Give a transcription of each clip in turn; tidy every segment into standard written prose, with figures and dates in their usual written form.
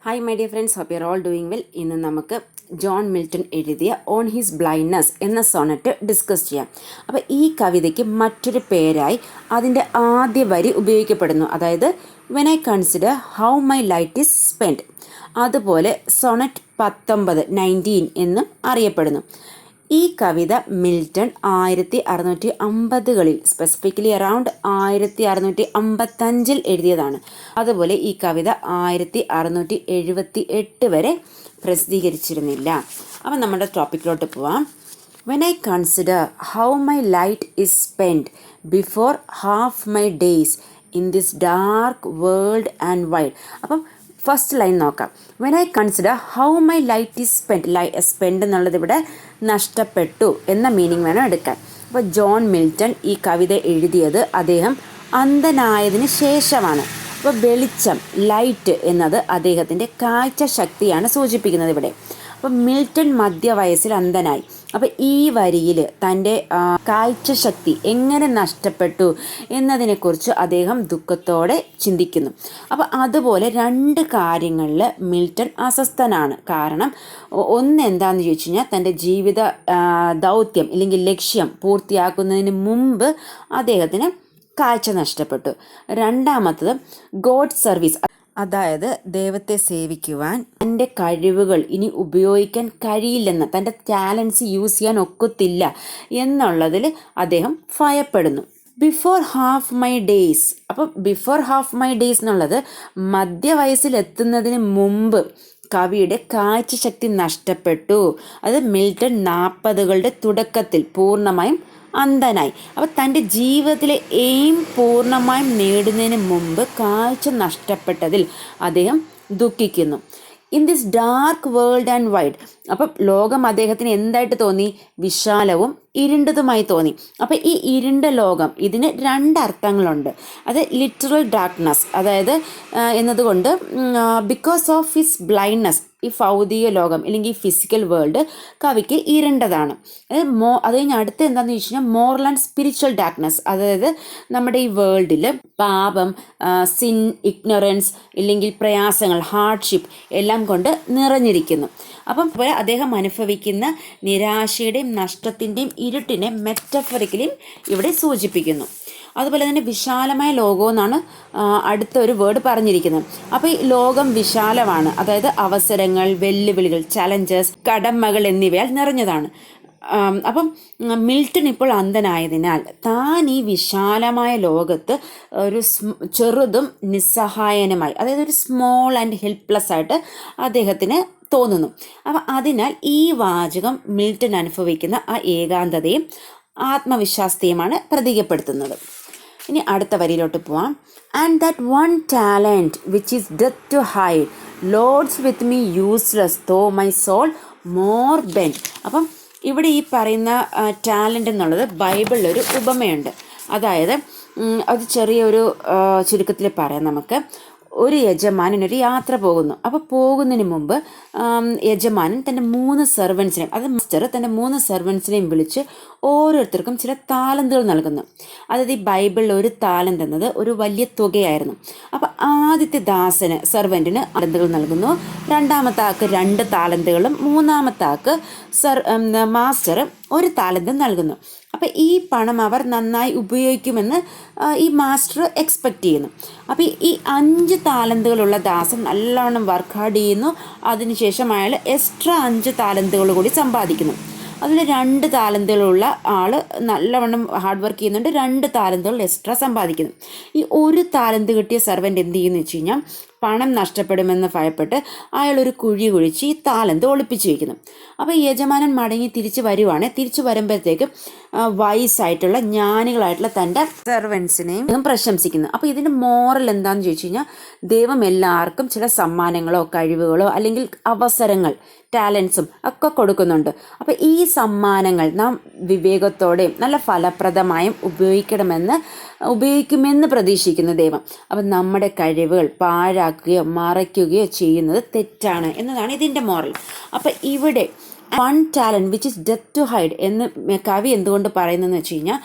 Hi my dear friends, hope you are all doing well. ഇന്ന് നമുക്ക് John Milton എഴുതിയ on his blindness എന്ന sonnet discuss ചെയ്യാം. അപ്പോൾ ഈ കവിതയ്ക്ക് മറ്റൊരു പേരായി അതിൻ്റെ ആദ്യ വരി ഉപയോഗിക്കപ്പെടുന്നു, അതായത് when I consider how my light is spend. അതുപോലെ സോണറ്റ് 19 എന്നും അറിയപ്പെടുന്നു. ഈ കവിത മിൽട്ടൺ 1650-കളിൽ സ്പെസിഫിക്കലി അറൗണ്ട് 1655 എഴുതിയതാണ്. അതുപോലെ ഈ കവിത 1678 വരെ പ്രസിദ്ധീകരിച്ചിരുന്നില്ല. അപ്പം നമ്മുടെ ടോപ്പിക്കിലോട്ട് പോവാം. When I consider how my light is spend before half my days in this dark world and wide. അപ്പം ഫസ്റ്റ് ലൈൻ നോക്കാം. When I consider how my light is spend. Spend എന്നുള്ളത് ഇവിടെ നഷ്ടപ്പെട്ടു എന്ന മീനിങ് വേണം എടുക്കാൻ. അപ്പോൾ ജോൺ മിൽട്ടൺ ഈ കവിത എഴുതിയത് അദ്ദേഹം അന്ധനായതിന് ശേഷമാണ്. അപ്പോൾ വെളിച്ചം, ലൈറ്റ് എന്നത് അദ്ദേഹത്തിൻ്റെ കാഴ്ച ശക്തിയാണ് സൂചിപ്പിക്കുന്നത് ഇവിടെ. അപ്പോൾ മിൽട്ടൺ മധ്യവയസ്സിൽ അന്ധനായി. അപ്പോൾ ഈ വരിയിൽ തൻ്റെ കാഴ്ചശക്തി എങ്ങനെ നഷ്ടപ്പെട്ടു എന്നതിനെക്കുറിച്ച് അദ്ദേഹം ദുഃഖത്തോടെ ചിന്തിക്കുന്നു. അപ്പോൾ അതുപോലെ രണ്ട് കാര്യങ്ങളിൽ മിൽട്ടൺ അസ്വസ്ഥനാണ്. കാരണം ഒന്ന് എന്താണെന്ന് ചോദിച്ചു കഴിഞ്ഞാൽ, തൻ്റെ ജീവിത ദൗത്യം അല്ലെങ്കിൽ ലക്ഷ്യം പൂർത്തിയാക്കുന്നതിന് മുമ്പ് അദ്ദേഹത്തിന് കാഴ്ച നഷ്ടപ്പെട്ടു. രണ്ടാമത്തത് ഗോഡ് സർവീസ്, അതായത് ദൈവത്തെ സേവിക്കുവാൻ തൻ്റെ കഴിവുകൾ ഇനി ഉപയോഗിക്കാൻ കഴിയില്ലെന്ന്, തൻ്റെ ടാലൻസ് യൂസ് ചെയ്യാൻ ഒക്കത്തില്ല എന്നുള്ളതിൽ അദ്ദേഹം ഭയപ്പെടുന്നു. Before half my days. അപ്പം ബിഫോർ ഹാഫ് മൈ ഡേയ്സ് എന്നുള്ളത് മധ്യവയസ്സിലെത്തുന്നതിന് മുമ്പ് കവിയുടെ കാഴ്ചശക്തി നഷ്ടപ്പെട്ടു. അത് മിൽട്ടൺ 40കളുടെ തുടക്കത്തിൽ പൂർണ്ണമായും അന്ധനായി. അപ്പോൾ തൻ്റെ ജീവിതത്തിലെ എയിം പൂർണ്ണമായും നേടുന്നതിന് മുമ്പ് കാഴ്ച നഷ്ടപ്പെട്ടതിൽ അദ്ദേഹം ദുഃഖിക്കുന്നു. In this dark world and wide. അപ്പം ലോകം അദ്ദേഹത്തിന് എന്തായിട്ട് തോന്നി? വിശാലവും ഇരുണ്ടതുമായി തോന്നി. അപ്പം ഈ ഇരുണ്ട ലോകം, ഇതിന് രണ്ടർത്ഥങ്ങളുണ്ട്. അത് ലിറ്ററൽ ഡാർക്ക്നെസ്, അതായത് എന്നതുകൊണ്ട് ബിക്കോസ് ഓഫ് ഹിസ് ബ്ലൈൻഡ്നെസ്, ഈ ഭൗതിക ലോകം അല്ലെങ്കിൽ ഫിസിക്കൽ വേൾഡ് കവിക്ക് ഇരുണ്ടതാണ്. അത് കഴിഞ്ഞ് അടുത്ത് എന്താണെന്ന് ചോദിച്ചു കഴിഞ്ഞാൽ മോറൽ ആൻഡ് സ്പിരിച്വൽ ഡാർക്ക്നെസ്, അതായത് നമ്മുടെ ഈ വേൾഡിൽ പാപം, സിൻ, ഇഗ്നറൻസ് ഇല്ലെങ്കിൽ പ്രയാസങ്ങൾ, ഹാർഡ്ഷിപ്പ് എല്ലാം കൊണ്ട് നിറഞ്ഞിരിക്കുന്നു. അപ്പം അദ്ദേഹം അനുഭവിക്കുന്ന നിരാശയുടെയും നഷ്ടത്തിൻ്റെയും ഇരുട്ടിനെ മെറ്റഫറിക്കലിയും ഇവിടെ സൂചിപ്പിക്കുന്നു. അതുപോലെ തന്നെ വിശാലമായ ലോകമെന്നാണ് അടുത്ത ഒരു വേർഡ് പറഞ്ഞിരിക്കുന്നത്. അപ്പോൾ ഈ ലോകം വിശാലമാണ്, അതായത് അവസരങ്ങൾ, വെല്ലുവിളികൾ, ചലഞ്ചസ്, കടമകൾ എന്നിവയാൽ നിറഞ്ഞതാണ്. അപ്പം മിൽട്ടൺ ഇപ്പോൾ അന്ധനായതിനാൽ താൻ ഈ വിശാലമായ ലോകത്ത് ഒരു ചെറുതും നിസ്സഹായനുമായി, അതായത് ഒരു സ്മോൾ ആൻഡ് ഹെൽപ്ലെസ് ആയിട്ട് അദ്ദേഹത്തിന് തോന്നുന്നു. അപ്പം അതിനാൽ ഈ വാചകം മിൽട്ടൺ അനുഭവിക്കുന്ന ആ ഏകാന്തതയും ആത്മവിശ്വാസത്തെയുമാണ് പ്രതീകപ്പെടുത്തുന്നത്. ഇനി അടുത്ത വരിയിലോട്ട് പോവാം. And that one talent which is death to hide lodged with me useless though my soul more bent. അപ്പം ഇവിടെ ഈ പറയുന്ന ടാലൻ്റ് എന്നുള്ളത് ബൈബിളിലൊരു ഉപമയുണ്ട്. അതായത് അത് ചെറിയൊരു ചുരുക്കത്തിൽ പറയാം നമുക്ക്. ഒരു യജമാനൻ ഒരു യാത്ര പോകുന്നു. അപ്പോൾ പോകുന്നതിന് മുമ്പ് യജമാനൻ തൻ്റെ 3 സെർവൻസിനെയും, അത് മാസ്റ്റർ തൻ്റെ 3 സെർവൻസിനെയും വിളിച്ച് ഓരോരുത്തർക്കും ചില താലന്തുകൾ നൽകുന്നു. അതായത് ഈ ബൈബിളിൽ ഒരു താലന്ത് എന്നത് ഒരു വലിയ തുകയായിരുന്നു. അപ്പോൾ ആദ്യത്തെ ദാസന്, സെർവൻറ്റിന് താലന്തുകൾ നൽകുന്നു. രണ്ടാമത്തെ ആൾക്ക് 2 താലന്തുകളും മൂന്നാമത്തെ ആൾക്ക് മാസ്റ്റർ 1 താലന്തും നൽകുന്നു. അപ്പോൾ ഈ പണം അവർ നന്നായി ഉപയോഗിക്കുമെന്ന് ഈ മാസ്റ്റർ എക്സ്പെക്റ്റ് ചെയ്യുന്നു. അപ്പോൾ ഈ 5 താലന്തുകളുള്ള ദാസൻ നല്ലവണ്ണം വർക്ക് ഹാർഡ് ചെയ്യുന്നു. അതിനുശേഷം അയാൾ എക്സ്ട്രാ 5 താലന്തുകൾ കൂടി സമ്പാദിക്കുന്നു. അതിൽ 2 താലന്തുകളുള്ള ആൾ നല്ലവണ്ണം ഹാർഡ് വർക്ക് ചെയ്യുന്നുണ്ട്, 2 താലന്തുകൾ എക്സ്ട്രാ സമ്പാദിക്കുന്നു. ഈ 1 താലന്ത് കിട്ടിയ സെർവൻ്റ് എന്ത് ചെയ്യുന്നു വെച്ച് കഴിഞ്ഞാൽ, പണം നഷ്ടപ്പെടുമെന്ന് ഭയപ്പെട്ട് അയാൾ ഒരു കുഴി കുഴിച്ച് ഈ താലന്ത് ഒളിപ്പിച്ച് വയ്ക്കുന്നു. അപ്പോൾ യജമാനൻ മടങ്ങി തിരിച്ചു വരുമ്പോഴത്തേക്ക് വയസ്സായിട്ടുള്ള ജ്ഞാനികളായിട്ടുള്ള തൻ്റെ സെർവൻസിനെയും പ്രശംസിക്കുന്നു. അപ്പോൾ ഇതിൻ്റെ മോറൽ എന്താണെന്ന് ചോദിച്ചു കഴിഞ്ഞാൽ, ദൈവം എല്ലാവർക്കും ചില സമ്മാനങ്ങളോ കഴിവുകളോ അല്ലെങ്കിൽ അവസരങ്ങൾ, ടാലൻസും ഒക്കെ കൊടുക്കുന്നുണ്ട്. അപ്പോൾ ഈ സമ്മാനങ്ങൾ നാം വിവേകത്തോടെയും നല്ല ഫലപ്രദമായും ഉപയോഗിക്കുമെന്ന് പ്രതീക്ഷിക്കുന്നു ദൈവം. അപ്പം നമ്മുടെ കഴിവുകൾ പാഴാക്കുകയോ മറയ്ക്കുകയോ ചെയ്യുന്നത് തെറ്റാണ് എന്നതാണ് ഇതിൻ്റെ മോറൽ. അപ്പം ഇവിടെ one talent which is death to hide എന്ന് കവി എന്തുകൊണ്ട് പറയുന്നതെന്ന് വെച്ച് കഴിഞ്ഞാൽ,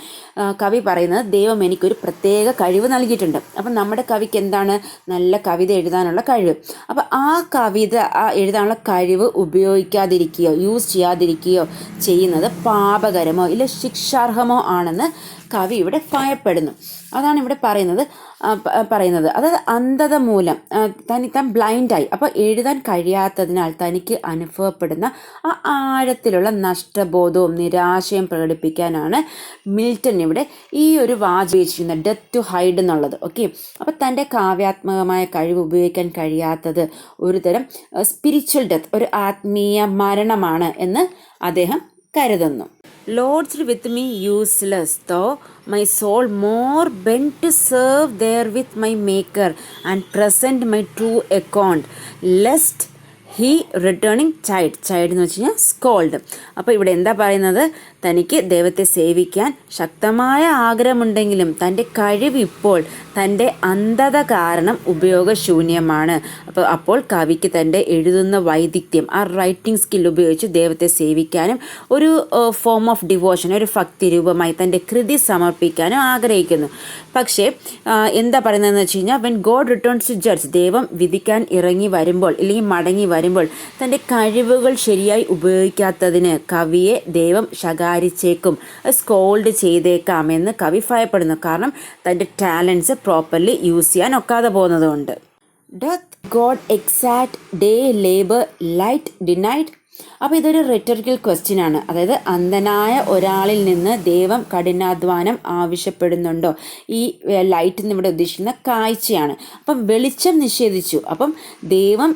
കവി പറയുന്നത് ദൈവം എനിക്കൊരു പ്രത്യേക കഴിവ് നൽകിയിട്ടുണ്ട്. അപ്പം നമ്മുടെ കവിക്ക് എന്താണ്? നല്ല കവിത എഴുതാനുള്ള കഴിവ്. അപ്പം ആ കവിത എഴുതാനുള്ള കഴിവ് ഉപയോഗിക്കാതിരിക്കുകയോ യൂസ് ചെയ്യാതിരിക്കുകയോ ചെയ്യുന്നത് പാപകരമോ ഇല്ല ശിക്ഷാർഹമോ ആണെന്ന് കവി ഇവിടെ ഭയപ്പെടുന്നു. അതാണ് ഇവിടെ പറയുന്നത് അതായത് അന്ധത മൂലം താൻ ബ്ലൈൻഡായി, അപ്പോൾ എഴുതാൻ കഴിയാത്തതിനാൽ തനിക്ക് അനുഭവപ്പെടുന്ന ആ ആഴത്തിലുള്ള നഷ്ടബോധവും നിരാശയും പ്രകടിപ്പിക്കാനാണ് മിൽട്ടൺ ഇവിടെ ഈ ഒരു വാചകം ഡെത്ത് ടു ഹൈഡ് എന്നുള്ളത്. ഓക്കെ, അപ്പോൾ തൻ്റെ കാവ്യാത്മകമായ കഴിവ് ഉപയോഗിക്കാൻ കഴിയാത്തത് ഒരു തരം സ്പിരിച്വൽ ഡെത്ത്, ഒരു ആത്മീയ മരണമാണ് എന്ന് അദ്ദേഹം കരുതുന്നു. Lodged with me useless, though my soul more bent to serve there with my Maker and present my true account, lest he returning chide എന്ന് വെച്ച് കഴിഞ്ഞാൽ സ്കോൾഡ്. അപ്പോൾ ഇവിടെ എന്താ പറയുന്നത്? തനിക്ക് ദൈവത്തെ സേവിക്കാൻ ശക്തമായ ആഗ്രഹമുണ്ടെങ്കിലും തൻ്റെ കഴിവ് ഇപ്പോൾ തൻ്റെ അന്ധത കാരണം ഉപയോഗശൂന്യമാണ്. അപ്പോൾ കവിക്ക് തൻ്റെ എഴുതുന്ന വൈദഗ്ധ്യം, ആ റൈറ്റിംഗ് സ്കിൽ ഉപയോഗിച്ച് ദൈവത്തെ സേവിക്കാനും ഒരു ഫോം ഓഫ് ഡിവോഷൻ, ഒരു ഭക്തി രൂപമായി തൻ്റെ കൃതി സമർപ്പിക്കാനും ആഗ്രഹിക്കുന്നു. പക്ഷേ എന്താ പറയുന്നതെന്ന് വെച്ച് കഴിഞ്ഞാൽ, when God returns to judge, ദൈവം വിധിക്കാൻ ഇറങ്ങി വരുമ്പോൾ അല്ലെങ്കിൽ മടങ്ങി വരുമ്പോൾ തൻ്റെ കഴിവുകൾ ശരിയായി ഉപയോഗിക്കാത്തതിന് കവിയെ ദൈവം ശകാരിച്ചേക്കും, സ്കോൾഡ് ചെയ്തേക്കാമെന്ന് കവി ഭയപ്പെടുന്നു. കാരണം തൻ്റെ ടാലൻസ് പ്രോപ്പർലി യൂസ് ചെയ്യാൻ ഒക്കാതെ പോകുന്നതുകൊണ്ട്. Doth God exact day labour light denied? അപ്പോൾ ഇതൊരു റെറ്ററിക്കൽ ക്വസ്റ്റ്യൻ ആണ്. അതായത് അന്ധനായ ഒരാളിൽ നിന്ന് ദൈവം കഠിനാധ്വാനം ആവശ്യപ്പെടുന്നുണ്ടോ? ഈ ലൈറ്റ് എന്ന് ഇവിടെ ഉദ്ദേശിക്കുന്ന കാഴ്ചയാണ്. അപ്പം വെളിച്ചം നിഷേധിച്ചു. അപ്പം ദൈവം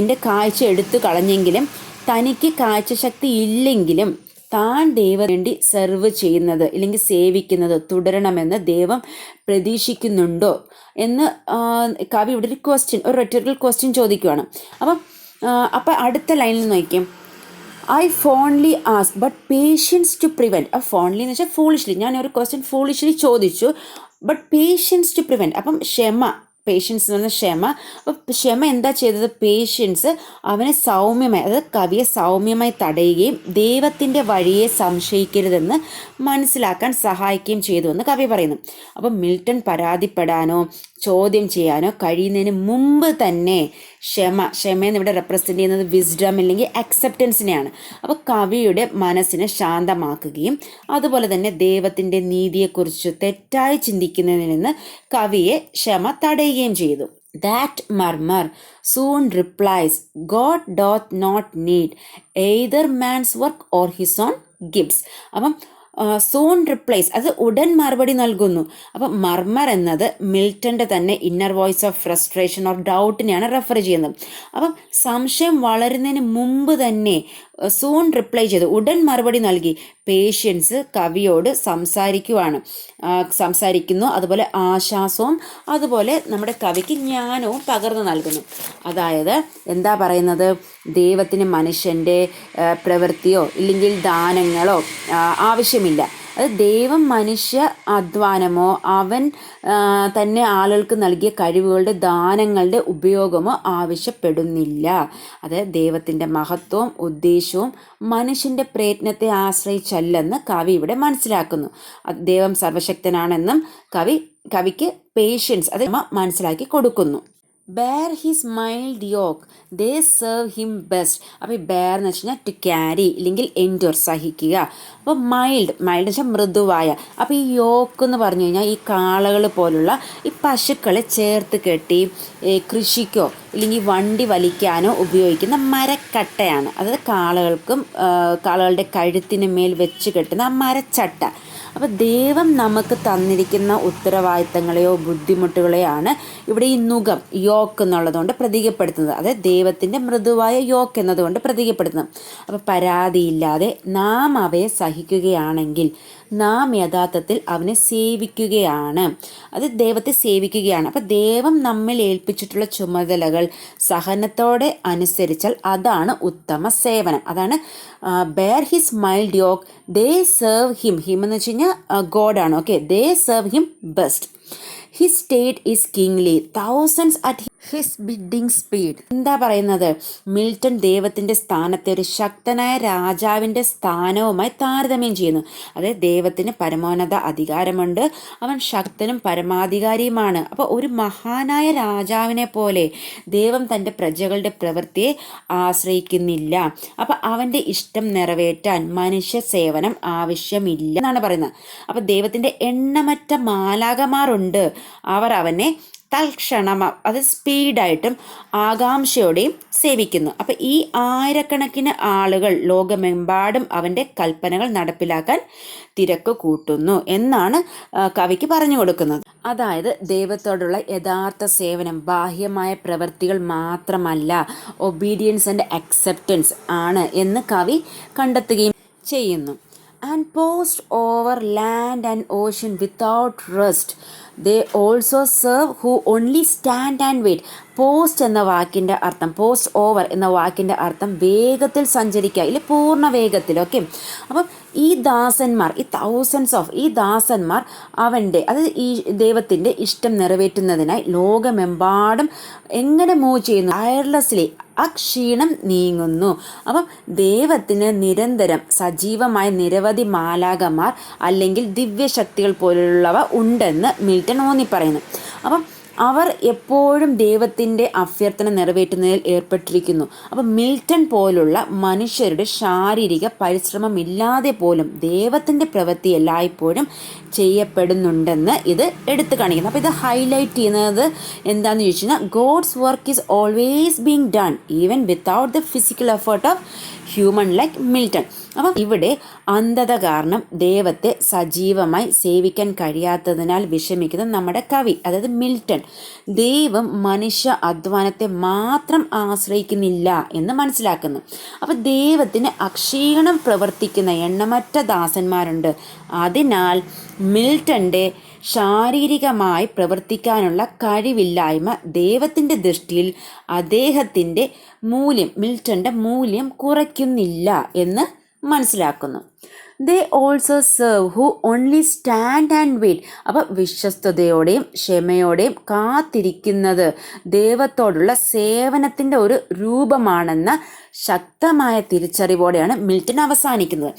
എൻ്റെ കാഴ്ച എടുത്തു കളഞ്ഞെങ്കിലും തനിക്ക് കാഴ്ചശക്തി ഇല്ലെങ്കിലും താൻ ദൈവം വേണ്ടി സെർവ് ചെയ്യുന്നത് അല്ലെങ്കിൽ സേവിക്കുന്നത് തുടരണമെന്ന് ദൈവം പ്രതീക്ഷിക്കുന്നുണ്ടോ എന്ന് കവി ഇവിടെ ഒരു റെറ്ററിക്കൽ ക്വസ്റ്റ്യൻ ചോദിക്കുകയാണ്. അപ്പം അടുത്ത ലൈനിൽ നോക്കിയും, I fondly ask but patience to prevent. Fondly എന്ന് വെച്ചാൽ ഫൂളിഷ്ലി, ഞാൻ ഒരു ക്വസ്റ്റ്യൻ ഫൂളിഷ്ലി ചോദിച്ചു, ബട്ട് പേഷ്യൻസ് ടു പ്രിവെൻറ്റ്. അപ്പം പേഷ്യൻസ് എന്ന് പറഞ്ഞാൽ ക്ഷമ. അപ്പോൾ ക്ഷമ എന്താ ചെയ്തത്? പേഷ്യൻസ് അവനെ സൗമ്യമായി, അതായത് കവിയെ സൗമ്യമായി തടയുകയും ദൈവത്തിൻ്റെ വഴിയെ സംശയിക്കരുതെന്ന് മനസ്സിലാക്കാൻ സഹായിക്കുകയും ചെയ്തു എന്ന് കവി പറയുന്നു. അപ്പം മിൽട്ടൺ പരാതിപ്പെടാനോ ചോദ്യം ചെയ്യാനോ കഴിയുന്നതിന് മുമ്പ് തന്നെ ക്ഷമയെന്ന് ഇവിടെ റെപ്രസെൻ്റ് ചെയ്യുന്നത് വിസ്ഡം അല്ലെങ്കിൽ അക്സെപ്റ്റൻസിനെയാണ്. അപ്പോൾ കവിയുടെ മനസ്സിനെ ശാന്തമാക്കുകയും അതുപോലെ തന്നെ ദൈവത്തിൻ്റെ നീതിയെക്കുറിച്ച് തെറ്റായി ചിന്തിക്കുന്നതിൽ നിന്ന് കവിയെ ക്ഷമ തടയുകയും ചെയ്തു. That murmur soon replies, God doth not need either man's work or his own gifts. അപ്പം സൂൺ റിപ്ലേസ്, അത് ഉടൻ മറുപടി നൽകുന്നു. അപ്പം മർമർ എന്നത് മിൽട്ടൻ്റെ തന്നെ inner voice of frustration or ഡൗട്ടിനെയാണ് റെഫർ ചെയ്യുന്നത്. അപ്പം സംശയം വളരുന്നതിന് മുമ്പ് തന്നെ സൂൺ റിപ്ലൈ ചെയ്തു, ഉടൻ മറുപടി നൽകി. പേഷ്യൻസ് കവിയോട് സംസാരിക്കുന്നു, അതുപോലെ ആശ്വാസവും അതുപോലെ നമ്മുടെ കവിക്ക് ജ്ഞാനവും പകർന്നു നൽകുന്നു. അതായത് എന്താ പറയുന്നത്? ദൈവത്തിന് മനുഷ്യൻ്റെ പ്രവൃത്തിയോ ഇല്ലെങ്കിൽ ദാനങ്ങളോ ആവശ്യമില്ല. അത് ദൈവം മനുഷ്യ അധ്വാനമോ അവൻ തന്നെ ആളുകൾക്ക് നൽകിയ കഴിവുകളുടെ ദാനങ്ങളുടെ ഉപയോഗമോ ആവശ്യപ്പെടുന്നില്ല. അതായത് ദൈവത്തിൻ്റെ മഹത്വവും ഉദ്ദേശവും മനുഷ്യൻ്റെ പ്രയത്നത്തെ ആശ്രയിച്ചല്ലെന്ന് കവി ഇവിടെ മനസ്സിലാക്കുന്നു. ദൈവം സർവശക്തനാണെന്നും കവിക്ക് പേഷ്യൻസ് അത് മനസ്സിലാക്കി കൊടുക്കുന്നു. Bear his mild yoke they serve him best. അപ്പോൾ ഈ ബെയർ എന്ന് വെച്ച് കഴിഞ്ഞാൽ ടു ക്യാരി ഇല്ലെങ്കിൽ എൻഡ്യൂർ, സഹിക്കുക. അപ്പോൾ മൈൽഡ് എന്ന് വെച്ചാൽ മൃദുവായ. അപ്പോൾ ഈ യോക്ക് എന്ന് പറഞ്ഞു കഴിഞ്ഞാൽ ഈ കാളകൾ പോലുള്ള ഈ പശുക്കളെ ചേർത്ത് കെട്ടി കൃഷിക്കോ ഇല്ലെങ്കിൽ വണ്ടി വലിക്കാനോ ഉപയോഗിക്കുന്ന മരക്കട്ടയാണ്. അതായത് കാളകളുടെ കഴുത്തിന് മേൽ വെച്ച് കെട്ടുന്ന ആ മരച്ചട്ട. അപ്പോൾ ദൈവം നമുക്ക് തന്നിരിക്കുന്ന ഉത്തരവാദിത്തങ്ങളെയോ ബുദ്ധിമുട്ടുകളെയാണ് ഇവിടെ ഈ നുകം യോക്ക് എന്നുള്ളതുകൊണ്ട് പ്രതീകപ്പെടുത്തുന്നത്. അതായത് ദൈവത്തിൻ്റെ മൃദുവായ യോക്ക് എന്നതുകൊണ്ട് പ്രതീകപ്പെടുത്തുന്നത്. അപ്പോൾ പരാതിയില്ലാതെ നാം അവയെ സഹിക്കുകയാണെങ്കിൽ നാം യഥാർത്ഥത്തിൽ അവനെ സേവിക്കുകയാണ്, അത് ദൈവത്തെ സേവിക്കുകയാണ്. അപ്പോൾ ദൈവം നമ്മിൽ ഏൽപ്പിച്ചിട്ടുള്ള ചുമതലകൾ സഹനത്തോടെ അനുസരിച്ചാൽ അതാണ് ഉത്തമ സേവനം. അതാണ് bear his mild yoke they serve him എന്ന് വെച്ച് കഴിഞ്ഞാൽ ഗോഡാണ്. Okay, they serve him best. His state is kingly, thousands at his bidding speed. എന്താ പറയുന്നത്? മിൽട്ടൺ ദൈവത്തിൻ്റെ സ്ഥാനത്തെ ഒരു ശക്തനായ രാജാവിൻ്റെ സ്ഥാനവുമായി താരതമ്യം ചെയ്യുന്നു. അതായത് ദൈവത്തിന് പരമോന്നത അധികാരമുണ്ട്, അവൻ ശക്തനും പരമാധികാരിയുമാണ്. അപ്പോൾ ഒരു മഹാനായ രാജാവിനെ പോലെ ദൈവം തൻ്റെ പ്രജകളുടെ പ്രവൃത്തിയെ ആശ്രയിക്കുന്നില്ല. അപ്പോൾ അവൻ്റെ ഇഷ്ടം നിറവേറ്റാൻ മനുഷ്യ സേവനം ആവശ്യമില്ല എന്നാണ് പറയുന്നത്. അപ്പോൾ ദൈവത്തിൻ്റെ എണ്ണമറ്റ മാലാകമാരുണ്ട്, അവർ അവനെ തൽക്ഷണം അത് സ്പീഡായിട്ടും ആകാംക്ഷയോടെയും സേവിക്കുന്നു. അപ്പം ഈ ആയിരക്കണക്കിന് ആളുകൾ ലോകമെമ്പാടും അവൻ്റെ കൽപ്പനകൾ നടപ്പിലാക്കാൻ തിരക്ക് കൂട്ടുന്നു എന്നാണ് കവിക്ക് പറഞ്ഞു കൊടുക്കുന്നത്. അതായത് ദൈവത്തോടുള്ള യഥാർത്ഥ സേവനം ബാഹ്യമായ പ്രവൃത്തികൾ മാത്രമല്ല, ഒബീഡിയൻസ് ആൻഡ് അക്സെപ്റ്റൻസ് ആണ് എന്ന് കവി കണ്ടെത്തുകയും ചെയ്യുന്നു. And post over land and ocean without rest. They also serve who only stand and wait. Post എന്ന വാക്കിൻ്റെ അർത്ഥം, പോസ്റ്റ് ഓവർ എന്ന വാക്കിൻ്റെ അർത്ഥം വേഗത്തിൽ സഞ്ചരിക്കുക, ഇല്ല പൂർണ്ണ വേഗത്തിൽ. ഓക്കെ, അപ്പം ഈ ദാസന്മാർ, ഈ തൗസൻഡ്സ് ഓഫ് ഈ ദാസന്മാർ അവൻ്റെ, അതായത് ഈ ദൈവത്തിൻ്റെ ഇഷ്ടം നിറവേറ്റുന്നതിനായി ലോകമെമ്പാടും എങ്ങനെ മൂവ് ചെയ്യുന്നു? ടയർലെസ്ലി, ആ ക്ഷീണം നീങ്ങുന്നു. അപ്പം ദൈവത്തിന് നിരന്തരം സജീവമായ നിരവധി മാലാകമാർ അല്ലെങ്കിൽ ദിവ്യശക്തികൾ പോലുള്ളവ ഉണ്ടെന്ന് മിൽട്ടൺ ഊന്നി പറയുന്നു. അപ്പം അവർ എപ്പോഴും ദൈവത്തിൻ്റെ അഭ്യർത്ഥന നിറവേറ്റുന്നതിൽ ഏർപ്പെട്ടിരിക്കുന്നു. അപ്പം മിൽട്ടൺ പോലുള്ള മനുഷ്യരുടെ ശാരീരിക പരിശ്രമമില്ലാതെ പോലും ദൈവത്തിൻ്റെ പ്രവൃത്തി എല്ലായ്പ്പോഴും ചെയ്യപ്പെടുന്നുണ്ടെന്ന് ഇത് എടുത്തു കാണിക്കുന്നു. അപ്പോൾ ഇത് ഹൈലൈറ്റ് ചെയ്യുന്നത് എന്താണെന്ന് ചോദിച്ചു കഴിഞ്ഞാൽ, God's work is always being done even without the physical effort of human like Milton. അപ്പം ഇവിടെ അന്ധത കാരണം ദൈവത്തെ സജീവമായി സേവിക്കാൻ കഴിയാത്തതിനാൽ വിഷമിക്കുന്ന നമ്മുടെ കവി, അതായത് മിൽട്ടൺ, ദൈവം മനുഷ്യ അധ്വാനത്തെ മാത്രം ആശ്രയിക്കുന്നില്ല എന്ന് മനസ്സിലാക്കുന്നു. അപ്പം ദൈവത്തിന് അക്ഷീണം പ്രവർത്തിക്കുന്ന എണ്ണമറ്റ ദാസന്മാരുണ്ട്. അതിനാൽ മിൽട്ടൻ്റെ ശാരീരികമായി പ്രവർത്തിക്കാനുള്ള കഴിവില്ലായ്മ ദൈവത്തിൻ്റെ ദൃഷ്ടിയിൽ അദ്ദേഹത്തിൻ്റെ മൂല്യം, മിൽട്ടൻ്റെ മൂല്യം കുറയ്ക്കുന്നില്ല എന്ന് മനസ്സിലാക്കുന്നു. They also serve who only stand and wait. അപ്പോൾ വിശ്വസ്തയോടെയും ക്ഷമയോടെയും കാത്തിരിക്കുന്നത് ദൈവത്തോടുള്ള സേവനത്തിൻ്റെ ഒരു രൂപമാണെന്ന ശക്തമായ തിരിച്ചറിവോടെയാണ് മിൽട്ടൺ അവസാനിക്കുന്നത്.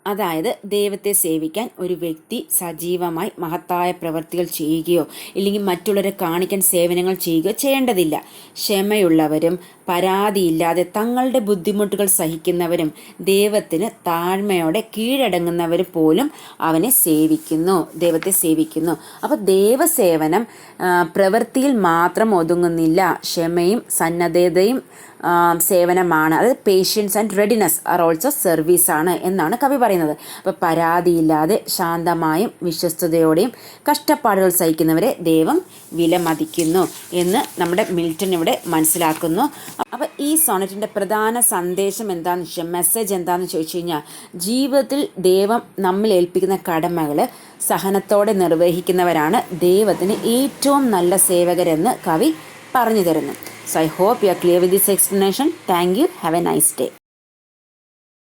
അതായത് ദൈവത്തെ സേവിക്കാൻ ഒരു വ്യക്തി സജീവമായി മഹത്തായ പ്രവൃത്തികൾ ചെയ്യുകയോ ഇല്ലെങ്കിൽ മറ്റുള്ളവരെ കാണിക്കാൻ സേവനങ്ങൾ ചെയ്യുകയോ ചെയ്യേണ്ടതില്ല. ക്ഷമയുള്ളവരും പരാതിയില്ലാതെ തങ്ങളുടെ ബുദ്ധിമുട്ടുകൾ സഹിക്കുന്നവരും ദൈവത്തിന് താഴ്മയോടെ കീഴടങ്ങുന്നവർ പോലും അവനെ സേവിക്കുന്നു, ദൈവത്തെ സേവിക്കുന്നു. അപ്പോൾ ദൈവസേവനം പ്രവൃത്തിയിൽ മാത്രം ഒതുങ്ങുന്നില്ല, ക്ഷമയും സന്നദ്ധതയും സേവനമാണ്. അത് patience and readiness are also സർവീസാണ് എന്നാണ് കവി പറയുന്നത്. അപ്പോൾ പരാതിയില്ലാതെ ശാന്തമായും വിശ്വസ്തയോടെയും കഷ്ടപ്പാടുകൾ സഹിക്കുന്നവരെ ദൈവം വിലമതിക്കുന്നു എന്ന് നമ്മുടെ മിൽട്ടൺ ഇവിടെ മനസ്സിലാക്കുന്നു. അപ്പോൾ ഈ സോണറ്റിൻ്റെ പ്രധാന സന്ദേശം എന്താണെന്ന് വെച്ചാൽ, മെസ്സേജ് എന്താണെന്ന് ചോദിച്ചു കഴിഞ്ഞാൽ, ജീവിതത്തിൽ ദൈവം നമ്മിൽ ഏൽപ്പിക്കുന്ന കടമകൾ സഹനത്തോടെ നിർവഹിക്കുന്നവരാണ് ദൈവത്തിന് ഏറ്റവും നല്ല സേവകരെന്ന് കവി പറഞ്ഞു തരുന്നു. So I hope you are clear with this explanation. Thank you. Have a nice day.